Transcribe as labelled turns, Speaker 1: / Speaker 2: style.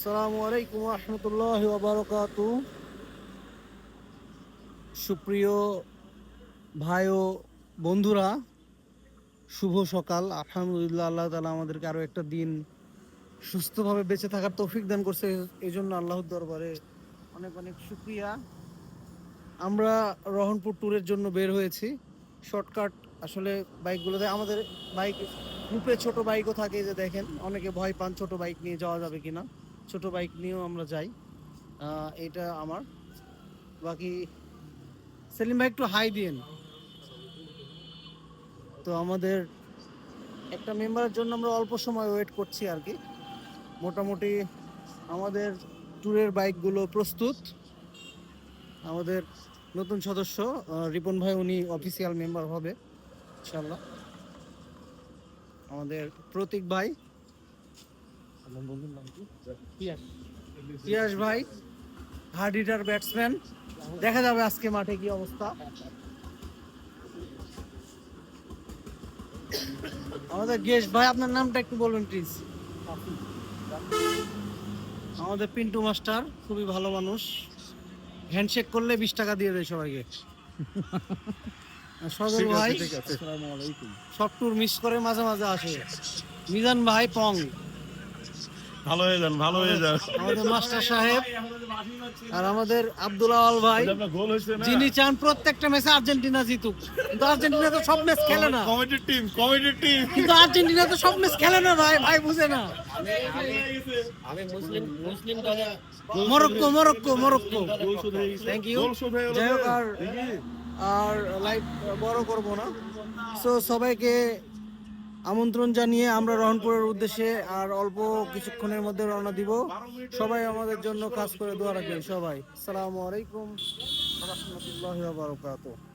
Speaker 1: আসসালামু আলাইকুম ওয়া রাহমাতুল্লাহি ওয়া বারাকাতুহু। সুপ্রিয় ভাই ও বন্ধুরা, শুভ সকাল। আলহামদুলিল্লাহ, আল্লাহ তাআলা আমাদেরকে আরো একটা দিন সুস্থভাবে বেঁচে থাকার তৌফিক দান করছে। এই জন্য আল্লাহর দরবারে অনেক অনেক শুকরিয়া। আমরা রহনপুর ট্যুরের জন্য বের হয়েছি। শর্টকাট আসলে বাইকগুলোতে আমাদের বাইক গ্রুপে ছোট বাইকও থাকে, যে দেখেন অনেকে ভয় পান ছোট বাইক নিয়ে যাওয়া যাবে কিনা। ছোট বাইক নিয়েও আমরা যাই। এটা আমার। বাকি সেলিম ভাই একটু হাই দিয়েন। তো আমাদের একটা মেম্বারের জন্য আমরা অল্প সময় ওয়েট করছি আর কি। মোটামুটি আমাদের ট্যুরের বাইকগুলো প্রস্তুত। আমাদের নতুন সদস্য রিপন ভাই, উনি অফিসিয়াল মেম্বার হবে ইনশাল্লাহ। আমাদের প্রতীক ভাই, পিয়াস ভাই হার্ড হিটার ব্যাটসম্যান। দেখা যাবে আজকে মাঠে কি অবস্থা। আমাদের গেস্ট ভাই, আপনার নামটা একটু বলবেন প্লিজ। আমাদের পিন্টু মাস্টার খুবই ভালো মানুষ, হ্যান্ডশেক করলে 20 টাকা দিয়ে দেয় সবাইকে। সজল ভাই সব ট্যুর মিস করে মাঝে মাঝে আসে। মিজান ভাই পং,
Speaker 2: ভালো হয়ে যান, ভালো হয়ে যান।
Speaker 1: আমাদের মাস্টার সাহেব, আর আমাদের আব্দুল আওয়াল ভাই,
Speaker 2: গোল হয়েছে না,
Speaker 1: যিনি চান প্রত্যেকটা ম্যাচে আর্জেন্টিনা জিতুক। কিন্তু আর্জেন্টিনা তো সব ম্যাচ খেলে না।
Speaker 2: কমিটির টিম
Speaker 1: কিন্তু আর্জেন্টিনা তো সব ম্যাচ খেলে না ভাই, ভাই বুঝে না।
Speaker 2: আমি মুসলিম
Speaker 1: Morocco Morocco Morocco. Thank you. যাই হোক, আর লাইভ বড় করব না। সো সবাইকে আমন্ত্রণ জানিয়ে আমরা রহনপুরের উদ্দেশ্যে আর অল্প কিছুক্ষণের মধ্যে রওনা দিব। সবাই আমাদের জন্য কাজ করে দোয়া রাখবেন সবাই। আসসালামু আলাইকুম ওয়া রাহমাতুল্লাহি ওয়া বারাকাতুহু।